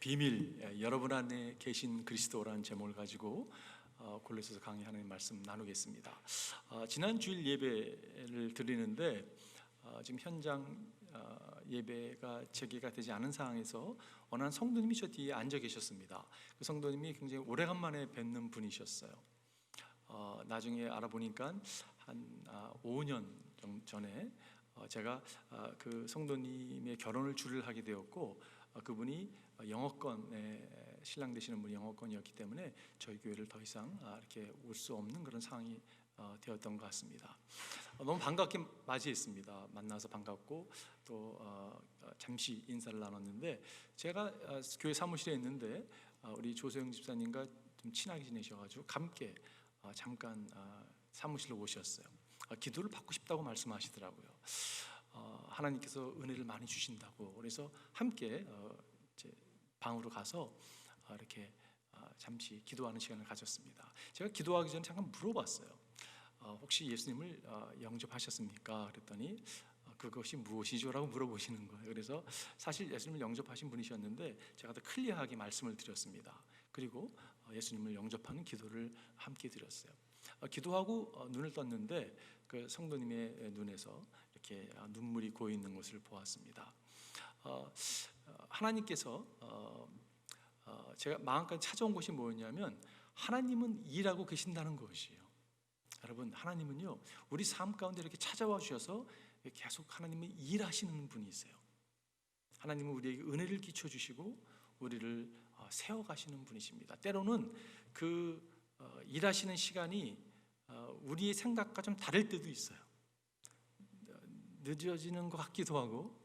비밀, 여러분 안에 계신 그리스도라는 제목을 가지고 골로새서 강의 하나님 말씀 나누겠습니다. 지난 주일 예배를 드리는데 지금 현장 예배가 재개가 되지 않은 상황에서 어느 한 성도님이 저 뒤에 앉아 계셨습니다. 그 성도님이 굉장히 오래간만에 뵙는 분이셨어요. 나중에 알아보니까 한 5년 전에 제가 그 성도님의 결혼을 주례를 하게 되었고, 그분이 영어권에 신랑 되시는 분이 영어권이었기 때문에 저희 교회를 더 이상 이렇게 올 수 없는 그런 상황이 되었던 것 같습니다. 너무 반갑게 맞이했습니다. 만나서 반갑고 또 잠시 인사를 나눴는데, 제가 교회 사무실에 있는데 우리 조소영 집사님과 좀 친하게 지내셔가지고 함께 잠깐 사무실로 오셨어요. 기도를 받고 싶다고 말씀하시더라고요. 하나님께서 은혜를 많이 주신다고. 그래서 함께 이제 방으로 가서 이렇게 잠시 기도하는 시간을 가졌습니다. 제가 기도하기 전에 잠깐 물어봤어요. 혹시 예수님을 영접하셨습니까? 그랬더니 그것이 무엇이죠? 라고 물어보시는 거예요. 그래서 사실 예수님을 영접하신 분이셨는데 제가 더 클리어하게 말씀을 드렸습니다. 그리고 예수님을 영접하는 기도를 함께 드렸어요. 기도하고 눈을 떴는데 그 성도님의 눈에서 이렇게 눈물이 고여 있는 것을 보았습니다. 하나님께서 제가 마음까지 찾아온 것이 뭐였냐면, 하나님은 일하고 계신다는 것이에요. 여러분, 하나님은요 우리 삶 가운데 이렇게 찾아와 주셔서 계속 하나님은 일하시는 분이세요. 하나님은 우리에게 은혜를 끼쳐 주시고 우리를 세워가시는 분이십니다. 때로는 그 일하시는 시간이 우리의 생각과 좀 다를 때도 있어요. 늦어지는 것 같기도 하고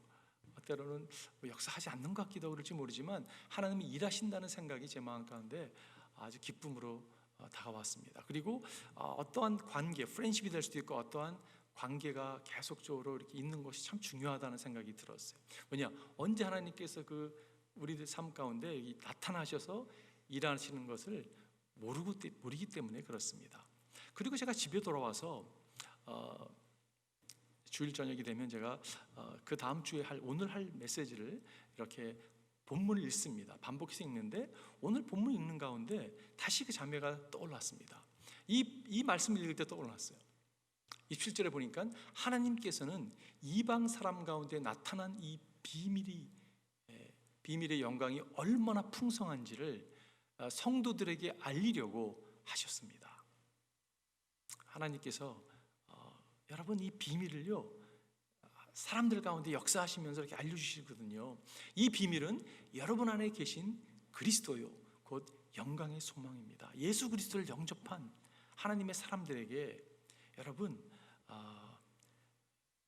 때로는 역사하지 않는 것 같기도 하고 그럴지 모르지만, 하나님이 일하신다는 생각이 제 마음 가운데 아주 기쁨으로 다가왔습니다. 그리고 어떠한 관계, 프렌십이 될 수도 있고 어떠한 관계가 계속적으로 이렇게 있는 것이 참 중요하다는 생각이 들었어요. 왜냐, 언제 하나님께서 그 우리들 삶 가운데 나타나셔서 일하시는 것을 모르기 때문에 그렇습니다. 그리고 제가 집에 돌아와서 주일 저녁이 되면 제가 그 다음 주에 오늘 할 메시지를 이렇게 본문을 읽습니다. 반복해서 읽는데 오늘 본문 읽는 가운데 다시 그 자매가 떠올랐습니다. 이 말씀을 읽을 때 떠올랐어요. 27절에 보니까 하나님께서는 이방 사람 가운데 나타난 이 비밀의 영광이 얼마나 풍성한지를 성도들에게 알리려고 하셨습니다. 하나님께서 여러분 이 비밀을요 사람들 가운데 역사하시면서 이렇게 알려주시거든요. 이 비밀은 여러분 안에 계신 그리스도요 곧 영광의 소망입니다. 예수 그리스도를 영접한 하나님의 사람들에게 여러분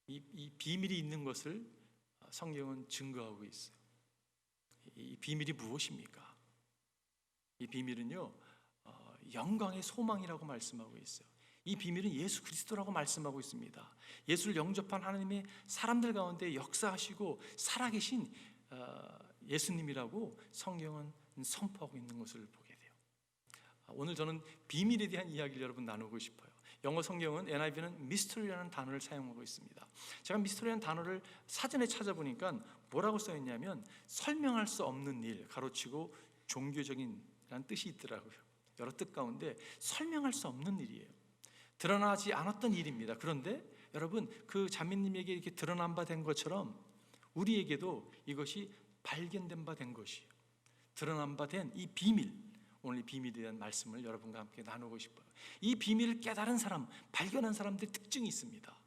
이 비밀이 있는 것을 성경은 증거하고 있어요. 이 비밀이 무엇입니까? 이 비밀은요 영광의 소망이라고 말씀하고 있어요. 이 비밀은 예수 그리스도라고 말씀하고 있습니다. 예수를 영접한 하나님의 사람들 가운데 역사하시고 살아계신 예수님이라고 성경은 선포하고 있는 것을 보게 돼요. 오늘 저는 비밀에 대한 이야기를 여러분 나누고 싶어요. 영어 성경은 NIV는 mystery라는 단어를 사용하고 있습니다. 제가 mystery라는 단어를 사전에 찾아보니까 뭐라고 써있냐면 설명할 수 없는 일, 가로치고 종교적인이라는 뜻이 있더라고요. 여러 뜻 가운데 설명할 수 없는 일이에요. 드러나지 않았던 일입니다. 그런데 여러분 그 자매님에게 이렇게 드러난 바 된 것처럼 우리에게도 이것이 발견된 바 된 것이에요. 드러난 바 된 이 비밀, 오늘 이 비밀에 대한 말씀을 여러분과 함께 나누고 싶어요. 이 비밀을 깨달은 사람, 발견한 사람들의 특징이 있습니다.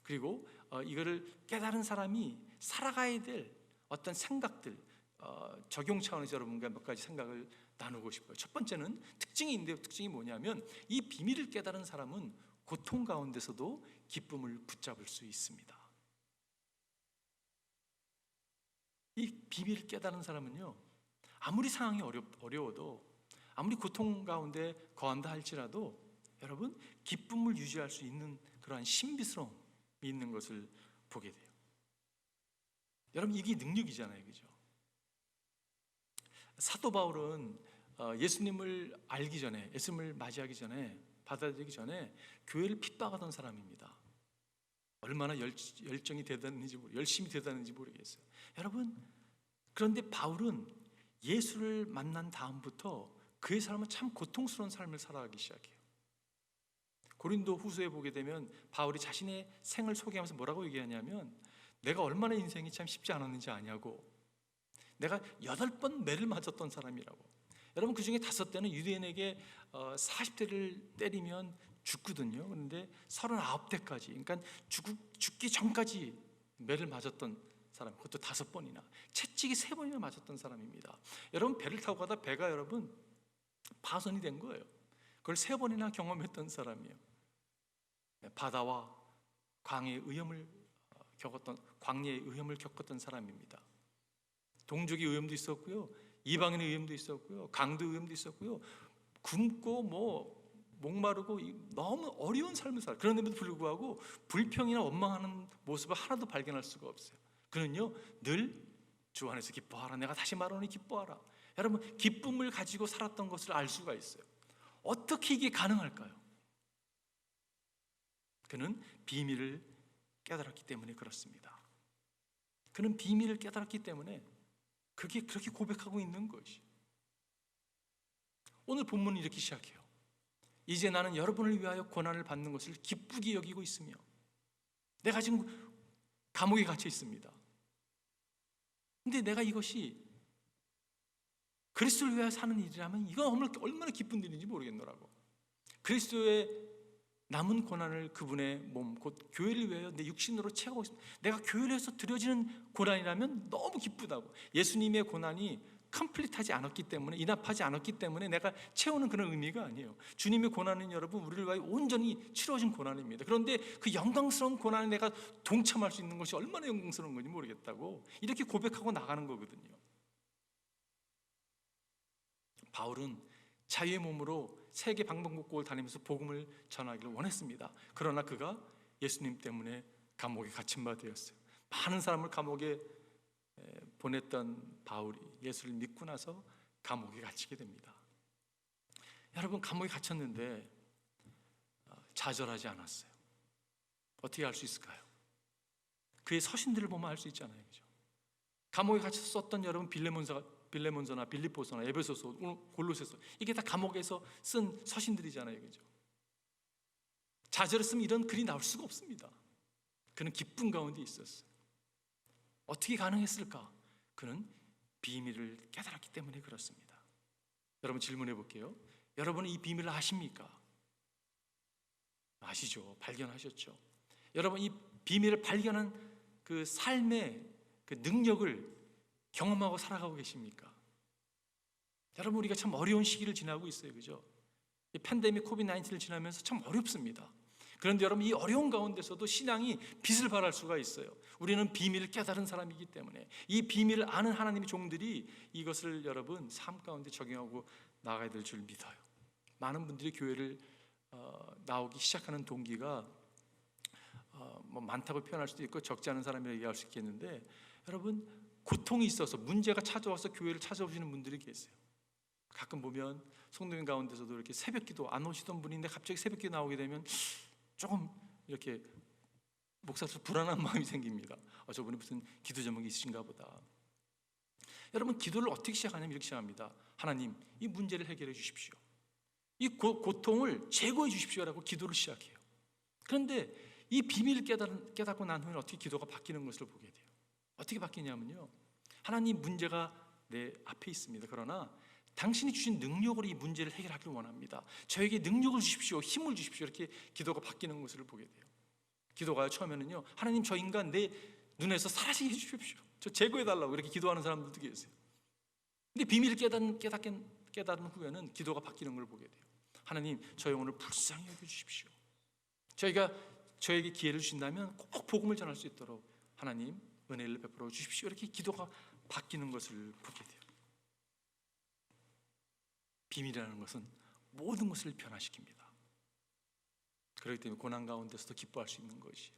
그리고 이거를 깨달은 사람이 살아가야 될 어떤 생각들, 적용 차원에서 여러분과 몇 가지 생각을 나누고 싶어요. 첫 번째는 특징이 있는데요. 특징이 뭐냐면 이 비밀을 깨달은 사람은 고통 가운데서도 기쁨을 붙잡을 수 있습니다. 이 비밀을 깨달은 사람은요 아무리 상황이 어려워도 아무리 고통 가운데 거한다 할지라도 여러분 기쁨을 유지할 수 있는 그러한 신비스러움이 있는 것을 보게 돼요. 여러분 이게 능력이잖아요, 그죠? 사도 바울은 예수님을 알기 전에, 예수님을 맞이하기 전에, 받아들이기 전에 교회를 핍박하던 사람입니다. 얼마나 열정이 대단했는지, 열심히 대단했는지 모르겠어요. 여러분, 그런데 바울은 예수를 만난 다음부터 그의 삶은 참 고통스러운 삶을 살아가기 시작해요. 고린도 후서에 보게 되면 바울이 자신의 생을 소개하면서 뭐라고 얘기하냐면, 내가 얼마나 인생이 참 쉽지 않았는지 아냐고. 내가 8번 매를 맞았던 사람이라고. 여러분, 그 중에 5대는 유대인에게 40대를 때리면 죽거든요. 그런데 39대까지, 그러니까 죽기 전까지 매를 맞았던 사람, 그것도 5번이나, 채찍이 3번이나 맞았던 사람입니다. 여러분, 배를 타고 가다 배가 여러분 파손이 된 거예요. 그걸 3번이나 경험했던 사람이에요. 바다와 광야의 위험을 겪었던 사람입니다. 동족의 위험도 있었고요, 이방인의 위험도 있었고요, 강도 위험도 있었고요, 굶고 목마르고 너무 어려운 삶을 살아요. 그런데도 불구하고 불평이나 원망하는 모습을 하나도 발견할 수가 없어요. 그는요, 늘 주 안에서 기뻐하라. 내가 다시 말하노니 기뻐하라. 여러분, 기쁨을 가지고 살았던 것을 알 수가 있어요. 어떻게 이게 가능할까요? 그는 비밀을 깨달았기 때문에 그렇습니다. 그는 비밀을 깨달았기 때문에 그렇게 고백하고 있는 것이. 오늘 본문은 이렇게 시작해요. 이제 나는 여러분을 위하여 고난을 받는 것을 기쁘게 여기고 있으며, 내가 지금 감옥에 갇혀 있습니다. 근데 내가 이것이 그리스도를 위하여 사는 일이라면 이건 얼마나 기쁜 일인지 모르겠노라고. 그리스도의 남은 고난을 그분의 몸, 곧 교회를 위하여 내 육신으로 채우고 있습니다. 내가 교회를 해서 드려지는 고난이라면 너무 기쁘다고. 예수님의 고난이 컴플릿하지 않았기 때문에, 인합하지 않았기 때문에 내가 채우는 그런 의미가 아니에요. 주님의 고난은 여러분 우리를 위하여 온전히 치러진 고난입니다. 그런데 그 영광스러운 고난에 내가 동참할 수 있는 것이 얼마나 영광스러운 건지 모르겠다고 이렇게 고백하고 나가는 거거든요. 바울은 자유의 몸으로 세계 방방곡곡을 다니면서 복음을 전하기를 원했습니다. 그러나 그가 예수님 때문에 감옥에 갇힌 바 되었어요. 많은 사람을 감옥에 보냈던 바울이 예수를 믿고 나서 감옥에 갇히게 됩니다. 여러분, 감옥에 갇혔는데 좌절하지 않았어요. 어떻게 할 수 있을까요? 그의 서신들을 보면 알 수 있잖아요, 그죠? 감옥에 갇혀서 썼던 여러분 빌레몬서나 빌립보서나 에베소서, 골로새서, 이게 다 감옥에서 쓴 서신들이잖아요, 그죠? 좌절했으면 이런 글이 나올 수가 없습니다. 그는 기쁨 가운데 있었어요. 어떻게 가능했을까? 그는 비밀을 깨달았기 때문에 그렇습니다. 여러분, 질문해 볼게요. 여러분은 이 비밀을 아십니까? 아시죠? 발견하셨죠? 여러분, 이 비밀을 발견한 그 삶의 그 능력을 경험하고 살아가고 계십니까? 여러분, 우리가 참 어려운 시기를 지나고 있어요, 그죠? 이 팬데믹 코비드-19를 지나면서 참 어렵습니다. 그런데 여러분, 이 어려운 가운데서도 신앙이 빛을 발할 수가 있어요. 우리는 비밀을 깨달은 사람이기 때문에 이 비밀을 아는 하나님의 종들이 이것을 여러분 삶 가운데 적용하고 나가야 될 줄 믿어요. 많은 분들이 교회를 나오기 시작하는 동기가 많다고 표현할 수도 있고 적지 않은 사람이라고 얘기할 수 있겠는데, 여러분, 고통이 있어서 문제가 찾아와서 교회를 찾아오시는 분들이 계세요. 가끔 보면 성도님 가운데서도 이렇게 새벽기도 안 오시던 분인데 갑자기 새벽기도 나오게 되면 조금 이렇게 목사로서 불안한 마음이 생깁니다. 저분이 무슨 기도 제목이 있으신가 보다. 여러분, 기도를 어떻게 시작하냐면 이렇게 시작합니다. 하나님, 이 문제를 해결해 주십시오. 이 고통을 제거해 주십시오라고 기도를 시작해요. 그런데 이 비밀을 깨닫고 난 후에는 어떻게 기도가 바뀌는 것을 보게 돼요. 어떻게 바뀌냐면요, 하나님, 문제가 내 앞에 있습니다. 그러나 당신이 주신 능력으로 이 문제를 해결하기를 원합니다. 저에게 능력을 주십시오, 힘을 주십시오. 이렇게 기도가 바뀌는 것을 보게 돼요. 기도가 처음에는요, 하나님, 저 인간 내 눈에서 사라지게 해주십시오, 저 제거해달라고 이렇게 기도하는 사람들도 계세요. 근데 비밀을 깨닫는 후에는 기도가 바뀌는 걸 보게 돼요. 하나님, 저 영혼을 불쌍히 여겨주십시오. 저에게 기회를 주신다면 꼭 복음을 전할 수 있도록 하나님 은혜를 베풀어 주십시오. 이렇게 기도가 바뀌는 것을 보게 돼요. 비밀이라는 것은 모든 것을 변화시킵니다. 그렇기 때문에 고난 가운데서도 기뻐할 수 있는 것이.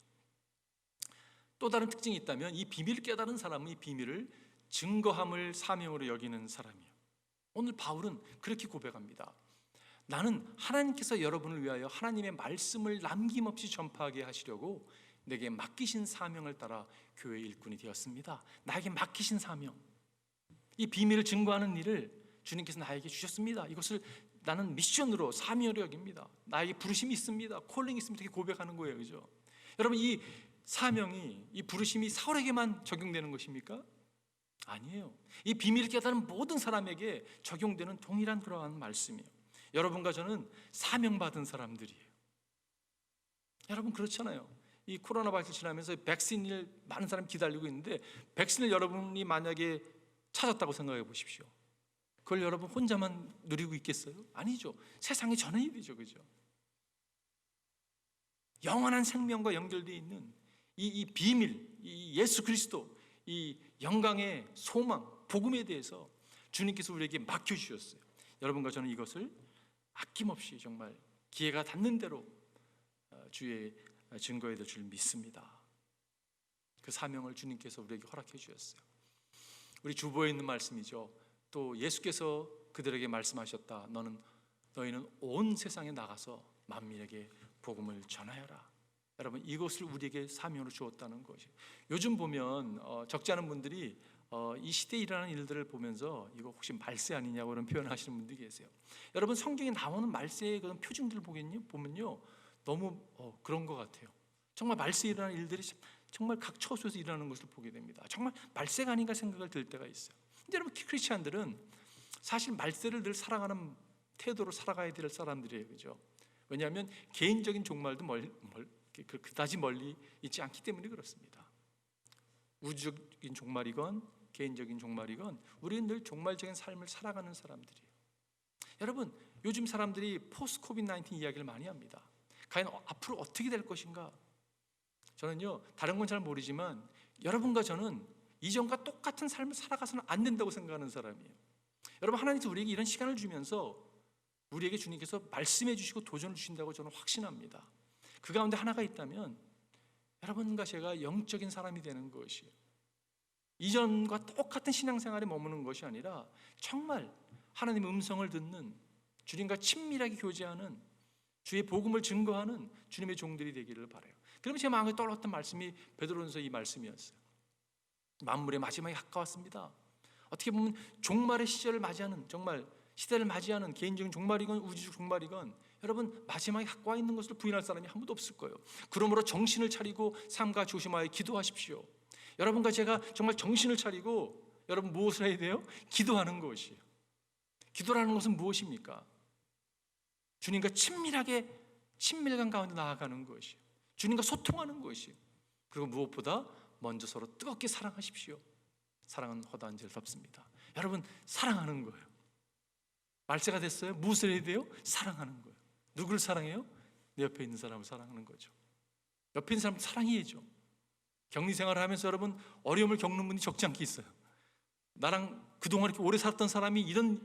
또 다른 특징이 있다면 이 비밀을 깨달은 사람은 이 비밀을 증거함을 사명으로 여기는 사람이에요. 오늘 바울은 그렇게 고백합니다. 나는 하나님께서 여러분을 위하여 하나님의 말씀을 남김없이 전파하게 하시려고 내게 맡기신 사명을 따라 교회의 일꾼이 되었습니다. 나에게 맡기신 사명. 이 비밀을 증거하는 일을 주님께서 나에게 주셨습니다. 이것을 나는 미션으로, 사명으로 여깁니다. 나에게 부르심이 있습니다. 콜링이 있습니다. 이렇게 고백하는 거예요. 그죠? 여러분, 이 사명이, 이 부르심이 사울에게만 적용되는 것입니까? 아니에요. 이 비밀을 깨달은 모든 사람에게 적용되는 동일한 그러한 말씀이에요. 여러분과 저는 사명받은 사람들이에요. 여러분, 그렇잖아요. 이 코로나 바이러스 지나면서 백신을 많은 사람이 기다리고 있는데, 백신을 여러분이 만약에 찾았다고 생각해 보십시오. 그걸 여러분 혼자만 누리고 있겠어요? 아니죠. 세상에 전해야 되죠. 그죠? 영원한 생명과 연결되어 있는 이 비밀, 이 예수 그리스도, 이 영광의 소망, 복음에 대해서 주님께서 우리에게 맡겨주셨어요. 여러분과 저는 이것을 아낌없이 정말 기회가 닿는 대로 주의 증거에 될 줄 믿습니다. 그 사명을 주님께서 우리에게 허락해 주셨어요. 우리 주보에 있는 말씀이죠. 또 예수께서 그들에게 말씀하셨다. 너희는 온 세상에 나가서 만민에게 복음을 전하여라. 여러분, 이것을 우리에게 사명으로 주었다는 것이. 요즘 보면 적지 않은 분들이 이 시대에 일어나는 일들을 보면서 이거 혹시 말세 아니냐고 그런 표현을 하시는 분들이 계세요. 여러분, 성경에 나오는 말세의 그런 표징들을 보면요, 너무 그런 것 같아요. 정말 말세에 일어나는 일들이 정말 각 처소에서 일어나는 것을 보게 됩니다. 정말 말세가 아닌가 생각을 들 때가 있어요. 근데 여러분, 크리스찬들은 사실 말세를 늘 사랑하는 태도로 살아가야 될 사람들이에요. 그죠? 왜냐하면 개인적인 종말도 그다지 멀리 있지 않기 때문에 그렇습니다. 우주적인 종말이건 개인적인 종말이건 우리는 늘 종말적인 삶을 살아가는 사람들이에요. 여러분, 요즘 사람들이 포스트 코비드 19 이야기를 많이 합니다. 과연 앞으로 어떻게 될 것인가? 저는요, 다른 건 잘 모르지만 여러분과 저는 이전과 똑같은 삶을 살아가서는 안 된다고 생각하는 사람이에요. 여러분, 하나님께서 우리에게 이런 시간을 주면서 우리에게 주님께서 말씀해 주시고 도전을 주신다고 저는 확신합니다. 그 가운데 하나가 있다면 여러분과 제가 영적인 사람이 되는 것이에요. 이전과 똑같은 신앙생활에 머무는 것이 아니라 정말 하나님의 음성을 듣는, 주님과 친밀하게 교제하는, 주의 복음을 증거하는 주님의 종들이 되기를 바라요. 그러면 제 마음에 떠올랐던 말씀이 베드로전서 이 말씀이었어요. 만물의 마지막이 가까웠습니다. 어떻게 보면 종말의 시절을 맞이하는, 정말 시대를 맞이하는, 개인적인 종말이건 우주적 종말이건 여러분 마지막에 가까워 있는 것을 부인할 사람이 아무도 없을 거예요. 그러므로 정신을 차리고 삶과 조심하여 기도하십시오. 여러분과 제가 정말 정신을 차리고 여러분 무엇을 해야 돼요? 기도하는 것이에요. 기도라는 것은 무엇입니까? 주님과 친밀감 가운데 나아가는 것이에요. 주님과 소통하는 것이에요. 그리고 무엇보다 먼저 서로 뜨겁게 사랑하십시오. 사랑은 허다한 죄를 덮습니다. 여러분, 사랑하는 거예요. 말세가 됐어요? 무엇을 해야 돼요? 사랑하는 거예요. 누구를 사랑해요? 내 옆에 있는 사람을 사랑하는 거죠. 옆에 있는 사람 사랑해야죠. 격리생활을 하면서 여러분 어려움을 겪는 분이 적지 않게 있어요. 나랑 그동안 이렇게 오래 살았던 사람이 이런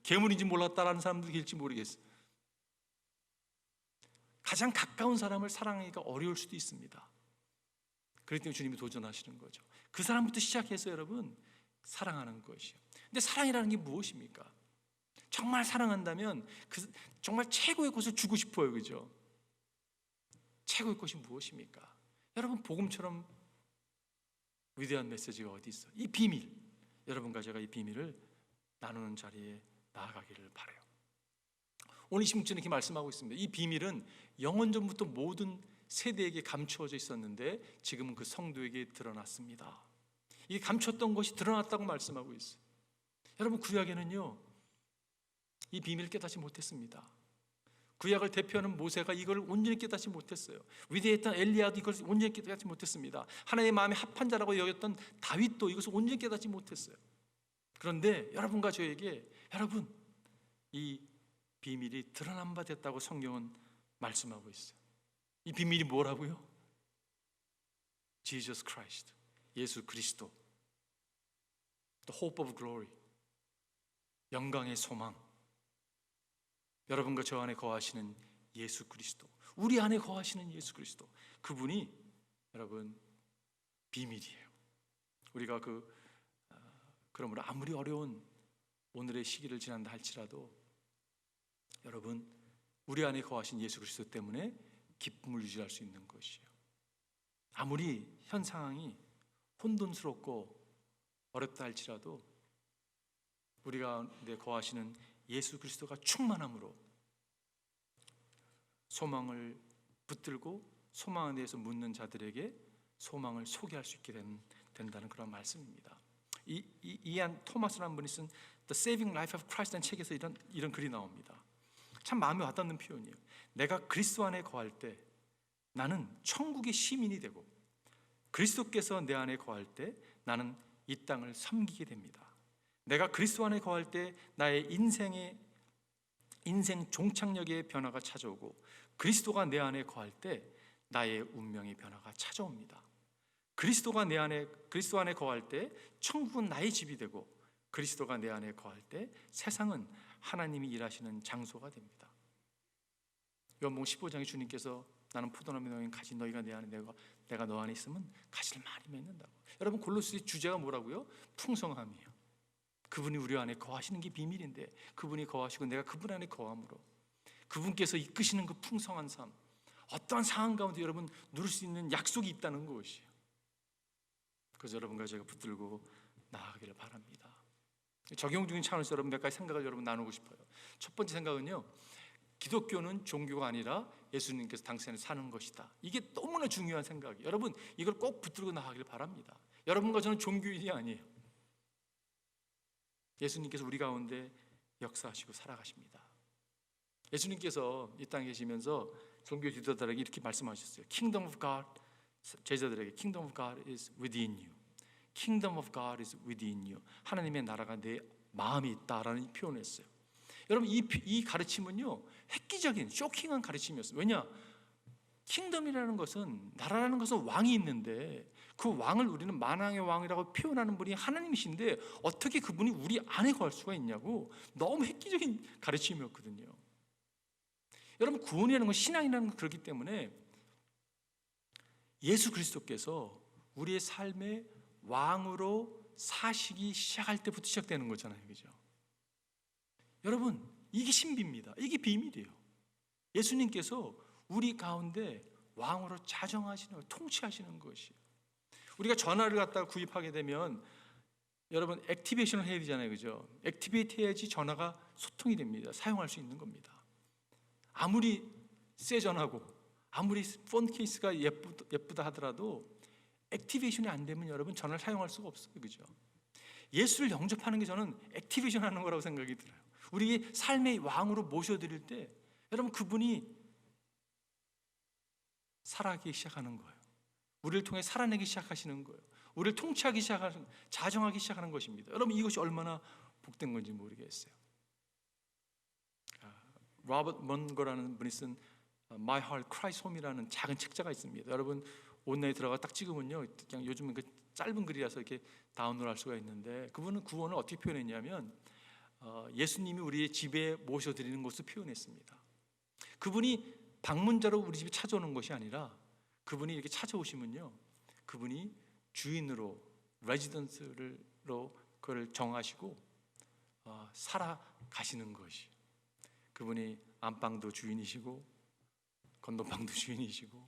괴물인지 몰랐다라는 사람들이 계실지 모르겠어요. 가장 가까운 사람을 사랑하기가 어려울 수도 있습니다. 그렇기 때문에 주님이 도전하시는 거죠. 그 사람부터 시작해서 여러분 사랑하는 것이요. 근데 사랑이라는 게 무엇입니까? 정말 사랑한다면 정말 최고의 것을 주고 싶어요. 그죠? 최고의 것이 무엇입니까? 여러분, 복음처럼 위대한 메시지가 어디 있어? 이 비밀, 여러분과 제가 이 비밀을 나누는 자리에 나아가기를 바라요. 오늘 26절에 이렇게 말씀하고 있습니다. 이 비밀은 영원전부터 모든 세대에게 감추어져 있었는데 지금은 그 성도에게 드러났습니다. 이게 감췄던 것이 드러났다고 말씀하고 있어요. 여러분, 구약에는요 이 비밀을 깨닫지 못했습니다. 구약을 대표하는 모세가 이걸 온전히 깨닫지 못했어요. 위대했던 엘리야도 이걸 온전히 깨닫지 못했습니다. 하나님의 마음에 합한 자라고 여겼던 다윗도 이것을 온전히 깨닫지 못했어요. 그런데 여러분과 저에게 여러분 이 비밀이 드러난 바 됐다고 성경은 말씀하고 있어요. 이 비밀이 뭐라고요? Jesus Christ, 예수 그리스도, the hope of glory, 영광의 소망. 여러분과 저 안에 거하시는 예수 그리스도, 우리 안에 거하시는 예수 그리스도, 그분이 여러분 비밀이에요. 우리가 그러므로 아무리 어려운 오늘의 시기를 지난다 할지라도 여러분 우리 안에 거하신 예수 그리스도 때문에 기쁨을 유지할 수 있는 것이에요. 아무리 현 상황이 혼돈스럽고 어렵다 할지라도 우리 가운데 거하시는 예수 그리스도가 충만함으로 소망을 붙들고 소망에 대해서 묻는 자들에게 소망을 소개할 수 있게 된다는 그런 말씀입니다. 이안 토마스라는 분이 쓴 The Saving Life of Christ라는 책에서 이런 글이 나옵니다. 참 마음에 와닿는 표현이에요. 내가 그리스도 안에 거할 때 나는 천국의 시민이 되고 그리스도께서 내 안에 거할 때 나는 이 땅을 섬기게 됩니다. 내가 그리스도 안에 거할 때 나의 인생 종착역의 변화가 찾아오고 그리스도가 내 안에 거할 때 나의 운명의 변화가 찾아옵니다. 그리스도 안에 거할 때 천국은 나의 집이 되고 그리스도가 내 안에 거할 때 세상은 하나님이 일하시는 장소가 됩니다. 요한복음 15장에 주님께서 나는 포도나무 너희는 가지 너희가 내 안에 내가 너 안에 있으면 가지를 많이 맺는다고. 여러분 골로새의 주제가 뭐라고요? 풍성함이에요. 그분이 우리 안에 거하시는 게 비밀인데 그분이 거하시고 내가 그분 안에 거함으로 그분께서 이끄시는 그 풍성한 삶, 어떠한 상황 가운데 여러분 누릴 수 있는 약속이 있다는 것이에요. 그래서 여러분과 제가 붙들고 나아가기를 바랍니다. 적용 중인 차원에서 여러분 몇 가지 생각을 여러분 나누고 싶어요. 첫 번째 생각은요, 기독교는 종교가 아니라 예수님께서 당신을 사는 것이다. 이게 너무나 중요한 생각이에요. 여러분 이걸 꼭 붙들고 나가길 바랍니다. 여러분과 저는 종교인이 아니에요. 예수님께서 우리 가운데 역사하시고 살아가십니다. 예수님께서 이 땅에 계시면서 종교 지도자들에게 이렇게 말씀하셨어요. Kingdom of God, 제자들에게 Kingdom of God is within you. Kingdom of God is within you. 하나님의 나라가 내 마음에 있다라는 표현을 했어요. 여러분 이 가르침은요 획기적인 쇼킹한 가르침이었어요. 왜냐? 킹덤이라는 것은, 나라라는 것은 왕이 있는데 그 왕을 우리는 만왕의 왕이라고 표현하는 분이 하나님이신데 어떻게 그분이 우리 안에 거할 수가 있냐고, 너무 획기적인 가르침이었거든요. 여러분 구원이라는 건, 신앙이라는 건 그렇기 때문에 예수 그리스도께서 우리의 삶의 왕으로 사시기 시작할 때부터 시작되는 거잖아요, 그죠? 여러분 이게 신비입니다. 이게 비밀이에요. 예수님께서 우리 가운데 왕으로 자정하시는, 통치하시는 것이. 우리가 전화를 갖다가 구입하게 되면 여러분 액티베이션을 해야 되잖아요, 그죠? 액티베이트 해야지 전화가 소통이 됩니다. 사용할 수 있는 겁니다. 아무리 새 전화고 아무리 폰 케이스가 예쁘다 하더라도 액티베이션이 안 되면 여러분 전화를 사용할 수가 없어요, 그죠? 예수를 영접하는 게 저는 액티베이션 하는 거라고 생각이 들어요. 우리 삶의 왕으로 모셔드릴 때 여러분 그분이 살아가기 시작하는 거예요. 우리를 통해 살아내기 시작하시는 거예요. 우리를 통치하기 시작하는, 자정하기 시작하는 것입니다. 여러분 이것이 얼마나 복된 건지 모르겠어요. 로버트 먼거라는 분이 쓴 My Heart Cries Home이라는 작은 책자가 있습니다. 여러분 온라인에 들어가 딱 찍으면요, 그냥 요즘은 그 짧은 글이라서 이렇게 다운로드할 수가 있는데, 그분은 구원을 어떻게 표현했냐면 예수님이 우리의 집에 모셔드리는 것을 표현했습니다. 그분이 방문자로 우리 집에 찾아오는 것이 아니라 그분이 이렇게 찾아오시면요, 그분이 주인으로, 레지던스로 그걸 정하시고 살아가시는 것이. 그분이 안방도 주인이시고 건너방도 주인이시고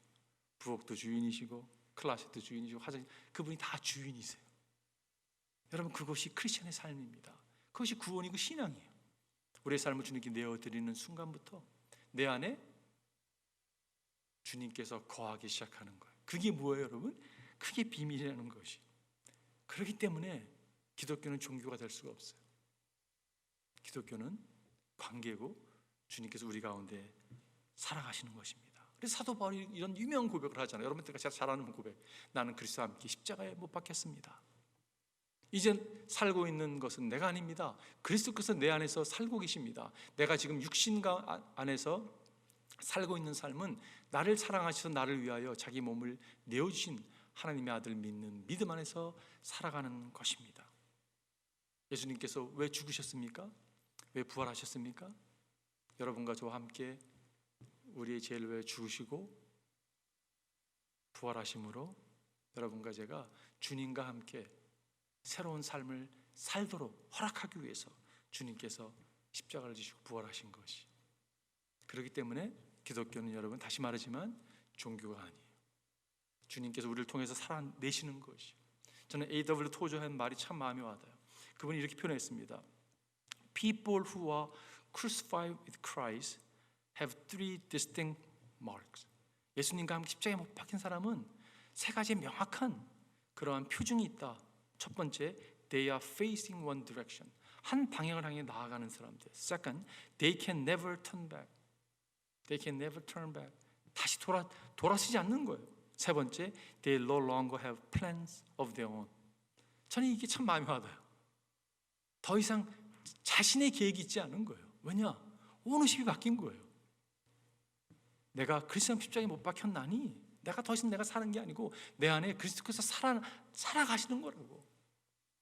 부엌도 주인이시고 클라set도 주인이시고 화장실, 그분이 다 주인이세요. 여러분 그것이 크리스천의 삶입니다. 그것이 구원이고 신앙이에요. 우리의 삶을 주님께 내어드리는 순간부터 내 안에 주님께서 거하기 시작하는 거예요. 그게 뭐예요, 여러분? 그게 비밀이라는 것이. 그렇기 때문에 기독교는 종교가 될 수가 없어요. 기독교는 관계고 주님께서 우리 가운데 살아가시는 것입니다. 그래서 사도 바울이 이런 유명한 고백을 하잖아요. 여러분들과 제가 잘 아는 고백. 나는 그리스도와 함께 십자가에 못 박혔습니다. 이젠 살고 있는 것은 내가 아닙니다. 그리스도께서 내 안에서 살고 계십니다. 내가 지금 육신 안에서 살고 있는 삶은 나를 사랑하셔서 나를 위하여 자기 몸을 내어주신 하나님의 아들 믿는 믿음 안에서 살아가는 것입니다. 예수님께서 왜 죽으셨습니까? 왜 부활하셨습니까? 여러분과 저와 함께 우리의 죄를 위해 죽으시고 부활하심으로 여러분과 제가 주님과 함께 새로운 삶을 살도록 허락하기 위해서 주님께서 십자가를 지시고 부활하신 것이. 그렇기 때문에 기독교는 여러분 다시 말하지만 종교가 아니에요. 주님께서 우리를 통해서 살아내시는 것이. 저는 A.W. 토저의 말이 참 마음에 와닿아요. 그분이 이렇게 표현했습니다. People who are crucified with Christ have three distinct marks. 예수님과 함께 십자가에 못 박힌 사람은 세 가지 명확한 그러한 표징이 있다. 첫 번째, they are facing one direction. 한 방향을 향해 나아가는 사람들. Second, they can never turn back. They can never turn back. 다시 돌아서지 않는 거예요. 세 번째, they no longer have plans of their own. 저는 이게 참 마음이 와닿아요. 더 이상 자신의 계획이 있지 않은 거예요. 왜냐? 오너십이 바뀐 거예요. 내가 그리스도 십자가에 못 박혔나니 내가 더 이상 내가 사는 게 아니고 내 안에 그리스도께서 살아가시는 거라고,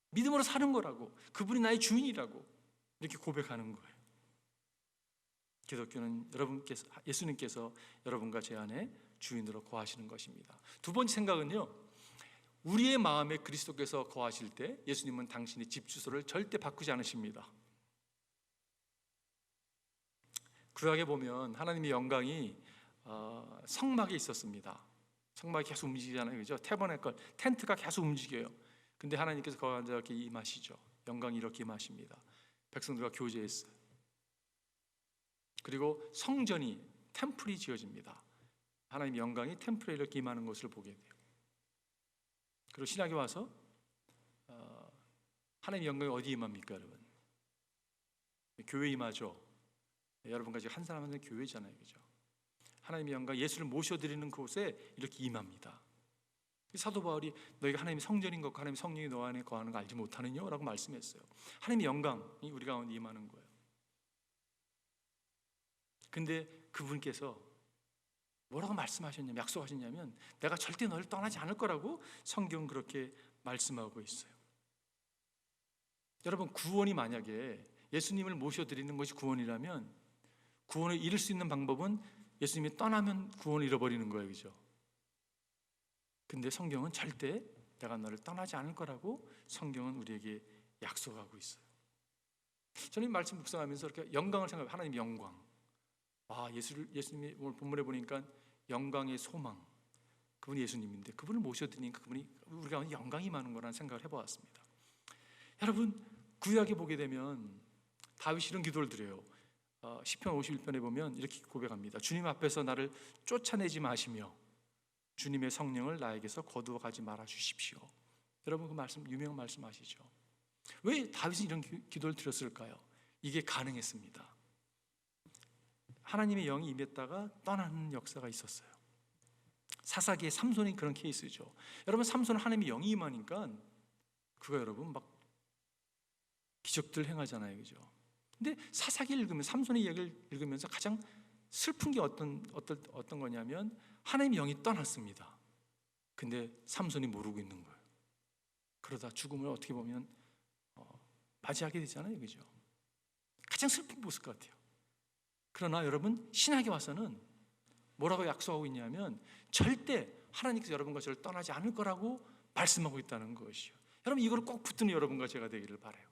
믿음으로 사는 거라고, 그분이 나의 주인이라고 이렇게 고백하는 거예요. 기독교는 예수님께서 여러분과 제 안에 주인으로 거하시는 것입니다. 두 번째 생각은요, 우리의 마음에 그리스도께서 거하실 때 예수님은 당신의 집 주소를 절대 바꾸지 않으십니다. 구약에 보면 하나님의 영광이 성막에 있었습니다. 성막이 계속 움직이잖아요, 그죠? 태버네클, 텐트가 계속 움직여요. 근데 하나님께서 거기에 이렇게 임하시죠. 영광이 이렇게 임하십니다. 백성들과 교제했어요. 그리고 성전이, 템플이 지어집니다. 하나님의 영광이 템플에 이렇게 임하는 것을 보게 돼요. 그리고 신약에 와서 하나님의 영광이 어디에 임합니까, 여러분? 교회에 임하죠. 여러분과 지금 한 사람 한 사람 교회잖아요, 그죠? 하나님의 영광, 예수를 모셔드리는 곳에 이렇게 임합니다. 사도 바울이 너희가 하나님의 성전인 것과 하나님의 성령이 너 안에 거하는 거 알지 못하느냐? 라고 말씀했어요. 하나님의 영광이 우리 가운데 임하는 거예요. 근데 그분께서 뭐라고 말씀하셨냐면, 약속하셨냐면 내가 절대 너를 떠나지 않을 거라고 성경은 그렇게 말씀하고 있어요. 여러분, 구원이 만약에 예수님을 모셔드리는 것이 구원이라면 구원을 잃을 수 있는 방법은 예수님이 떠나면 구원을 잃어버리는 거예요, 그죠? 근데 성경은 절대 내가 너를 떠나지 않을 거라고 성경은 우리에게 약속하고 있어요. 저는 이 말씀 묵상하면서 이렇게 영광을 생각해요. 하나님 영광. 예수님이 오늘 본문에 보니까 영광의 소망, 그분이 예수님인데 그분을 모셔드리니까 그분이 우리 가운데 영광이 많은 거라는 생각을 해보았습니다. 여러분, 구약에 보게 되면 다윗이 이런 기도를 드려요. 시편 51편에 보면 이렇게 고백합니다. 주님 앞에서 나를 쫓아내지 마시며 주님의 성령을 나에게서 거두어 가지 말아 주십시오. 여러분, 그 말씀, 유명한 말씀 아시죠? 왜 다윗이 이런 기도를 드렸을까요? 이게 가능했습니다. 하나님의 영이 임했다가 떠나는 역사가 있었어요. 사사기의 삼손이 그런 케이스죠. 여러분, 삼손은 하나님의 영이 임하니까 그거 여러분 막 기적들 행하잖아요, 그죠? 근데 사사기를 읽으면, 삼손의 이야기를 읽으면서 가장 슬픈 게 어떤 거냐면 하나님의 영이 떠났습니다. 근데 삼손이 모르고 있는 거예요. 그러다 죽음을 어떻게 보면 맞이하게 되잖아요, 그죠? 가장 슬픈 모습 같아요. 그러나 여러분, 신학에 와서는 뭐라고 약속하고 있냐면 절대 하나님께서 여러분과 저를 떠나지 않을 거라고 말씀하고 있다는 것이요. 여러분, 이걸 꼭 붙드는 여러분과 제가 되기를 바라요.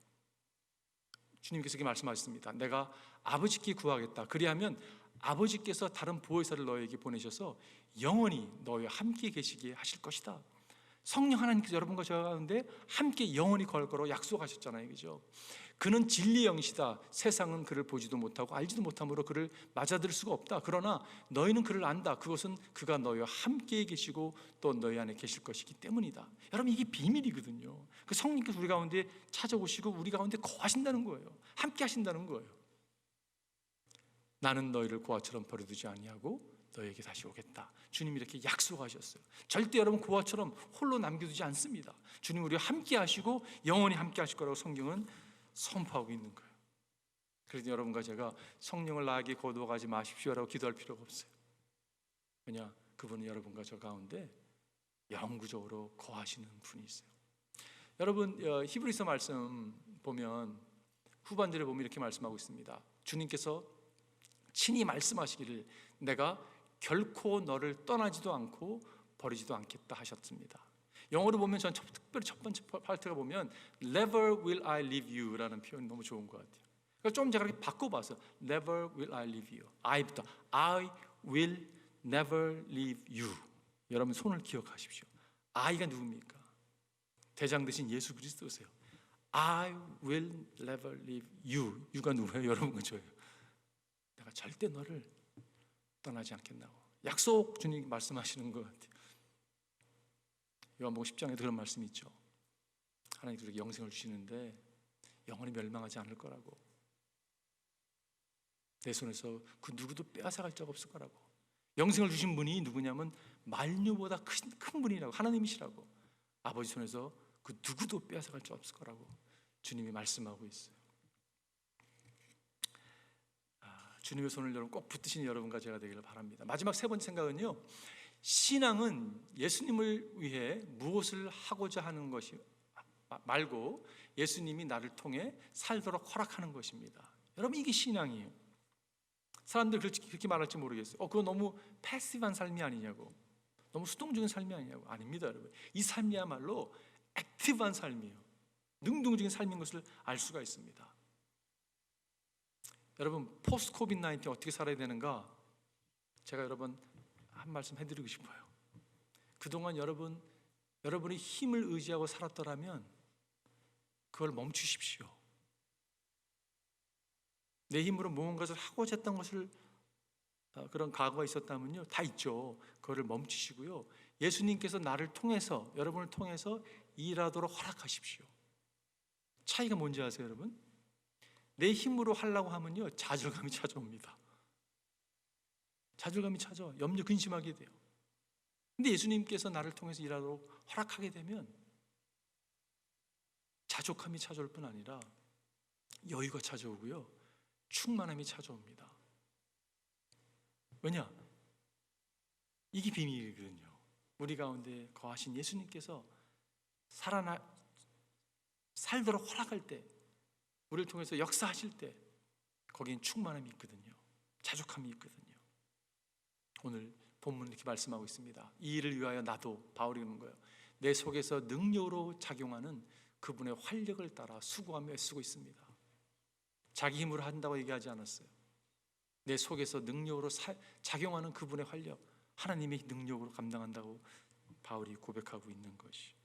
주님께서 이렇게 말씀하셨습니다. 내가 아버지께 구하겠다. 그리하면 아버지께서 다른 보혜사를 너에게 보내셔서 영원히 너희와 함께 계시게 하실 것이다. 성령 하나님께서 여러분과 저 가운데 함께 영원히 걸 거라고 약속하셨잖아요, 그죠? 그는 진리의 영이시다. 세상은 그를 보지도 못하고 알지도 못함으로 그를 맞아들일 수가 없다. 그러나 너희는 그를 안다. 그것은 그가 너희와 함께 계시고 또 너희 안에 계실 것이기 때문이다. 여러분, 이게 비밀이거든요. 그 성령께서 우리 가운데 찾아오시고 우리 가운데 거하신다는 거예요. 함께 하신다는 거예요. 나는 너희를 고아처럼 버려두지 아니하고 너에게 다시 오겠다. 주님이 이렇게 약속하셨어요. 절대 여러분 고아처럼 홀로 남겨두지 않습니다. 주님 우리와 함께 하시고 영원히 함께 하실 거라고 성경은 선포하고 있는 거예요. 그래서 여러분과 제가 성령을 나에게 거두어 가지 마십시오라고 기도할 필요가 없어요. 왜냐? 그분은 여러분과 저 가운데 영구적으로 거하시는 분이 있어요. 여러분, 히브리서 말씀 보면 후반절에 보면 이렇게 말씀하고 있습니다. 주님께서 친히 말씀하시기를 내가 결코 너를 떠나지도 않고 버리지도 않겠다 하셨습니다. 영어로 보면 전 특별히 첫 번째 파트가 보면 Never will I leave you 라는 표현이 너무 좋은 것 같아요. 그래서 좀 제가 이렇게 바꿔봤어요. Never will I leave you. I부터 I will never leave you. 여러분 손을 기억하십시오. I가 누굽니까? 대장 되신 예수 그리스도세요. I will never leave you. you가 누구예요? 여러분과 저예요. 내가 절대 너를 떠나지 않겠다고 약속 주님 말씀하시는 것 같아요. 요한복음 10장에도 그런 말씀이 있죠. 하나님께서 우리에게 영생을 주시는데 영원히 멸망하지 않을 거라고, 내 손에서 그 누구도 빼앗아갈 적 없을 거라고. 영생을 주신 분이 누구냐면 만유보다 큰 분이라고, 하나님이시라고. 아버지 손에서 그 누구도 빼앗아갈 적 없을 거라고 주님이 말씀하고 있어요. 주님의 손을 여러분 꼭 붙드시는 여러분과 제가 되기를 바랍니다. 마지막 세 번째 생각은요, 신앙은 예수님을 위해 무엇을 하고자 하는 것이 말고 예수님이 나를 통해 살도록 허락하는 것입니다. 여러분, 이게 신앙이에요. 사람들 그렇게 말할지 모르겠어요. 그거 너무 패시브한 삶이 아니냐고, 너무 수동적인 삶이 아니냐고. 아닙니다, 여러분. 이 삶이야말로 액티브한 삶이에요. 능동적인 삶인 것을 알 수가 있습니다. 여러분, 포스트 코비드 19 어떻게 살아야 되는가, 제가 여러분 한 말씀 해드리고 싶어요. 그동안 여러분이 힘을 의지하고 살았더라면 그걸 멈추십시오. 내 힘으로 무언가를 하고자 했던 것을, 그런 과거가 있었다면요, 다 있죠. 그거를 멈추시고요, 예수님께서 나를 통해서, 여러분을 통해서 일하도록 허락하십시오. 차이가 뭔지 아세요, 여러분? 내 힘으로 하려고 하면요, 좌절감이 찾아옵니다. 좌절감이 찾아와. 염려, 근심하게 돼요. 근데 예수님께서 나를 통해서 일하도록 허락하게 되면 자족함이 찾아올 뿐 아니라 여유가 찾아오고요, 충만함이 찾아옵니다. 왜냐? 이게 비밀이거든요. 우리 가운데 거하신 예수님께서 살도록 허락할 때, 우리를 통해서 역사하실 때 거기엔 충만함이 있거든요. 자족함이 있거든요. 오늘 본문 이렇게 말씀하고 있습니다. 이 일을 위하여 나도, 바울이 그러는 거예요, 내 속에서 능력으로 작용하는 그분의 활력을 따라 수고하며 애쓰고 있습니다. 자기 힘으로 한다고 얘기하지 않았어요. 내 속에서 능력으로 작용하는 그분의 활력, 하나님의 능력으로 감당한다고 바울이 고백하고 있는 것이.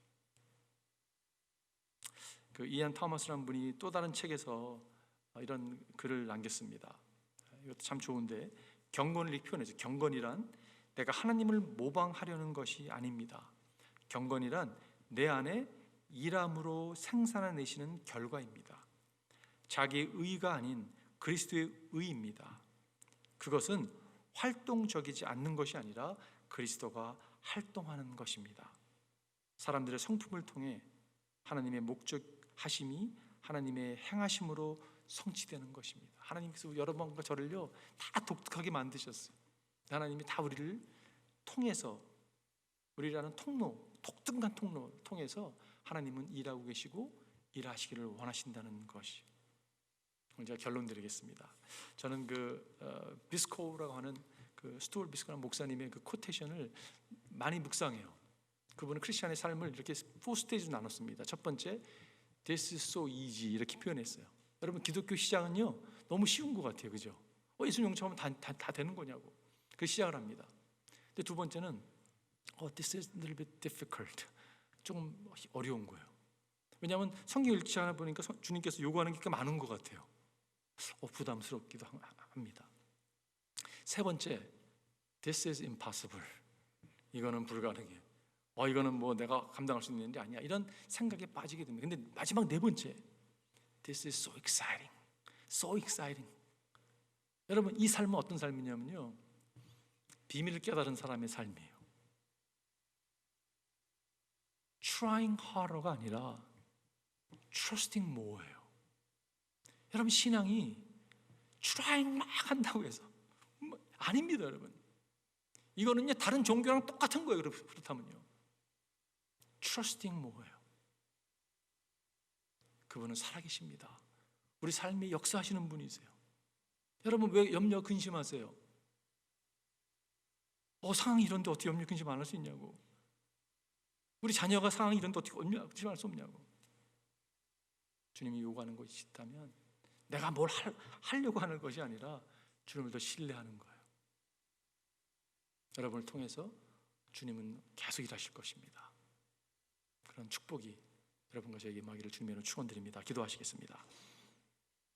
그 이안 토마스라는 분이 또 다른 책에서 이런 글을 남겼습니다. 이것도 참 좋은데, 경건을 이렇게 표현해서, 경건이란 내가 하나님을 모방하려는 것이 아닙니다. 경건이란 내 안에 일함으로 생산해내시는 결과입니다. 자기의 의가 아닌 그리스도의 의입니다. 그것은 활동적이지 않는 것이 아니라 그리스도가 활동하는 것입니다. 사람들의 성품을 통해 하나님의 목적하심이 하나님의 행하심으로 성취되는 것입니다. 하나님께서 여러분과 저를요 다 독특하게 만드셨어요. 하나님이 다 우리를 통해서, 우리라는 통로, 독특한 통로를 통해서 하나님은 일하고 계시고 일하시기를 원하신다는 것이. 오늘 제가 결론 드리겠습니다. 저는 비스코라고 하는 스튜어트 비스코라는 목사님의 그 코테이션을 많이 묵상해요. 그분은 크리스천의 삶을 이렇게 4스테이지로 나눴습니다. 첫 번째, This is so easy, 이렇게 표현했어요. 여러분, 기독교 시작은요 너무 쉬운 것 같아요, 그죠? 예수 영접하면 다 되는 거냐고. 그 시작을 합니다. 근데 두 번째는 This is a little bit difficult, 조금 어려운 거예요. 왜냐하면 성경 읽지 않아 보니까 주님께서 요구하는 게 많은 것 같아요. 부담스럽기도 합니다. 세 번째, This is impossible, 이거는 불가능해. 이거는 뭐 내가 감당할 수 있는 일이 아니야, 이런 생각에 빠지게 됩니다. 근데 마지막 네 번째, This is so exciting, so exciting. 여러분, 이 삶은 어떤 삶이냐면요, 비밀을 깨달은 사람의 삶이에요. Trying harder가 아니라 Trusting more예요. 여러분, 신앙이 trying 막 한다고 해서 아닙니다, 여러분. 이거는요 다른 종교랑 똑같은 거예요. 그렇다면요, Trusting more예요. 그분은 살아계십니다. 우리 삶에 역사하시는 분이세요. 여러분, 왜 염려 근심하세요? 상황이 이런데 어떻게 염려 근심 안 할 수 있냐고. 우리 자녀가 상황이 이런데 어떻게 염려 근심 할 수 없냐고. 주님이 요구하는 것이 있다면 내가 뭘 하려고 하는 것이 아니라 주님을 더 신뢰하는 거예요. 여러분을 통해서 주님은 계속 일하실 것입니다. 그런 축복이 여러분과 저에게 임하기를 주님으로 축원드립니다. 기도하시겠습니다.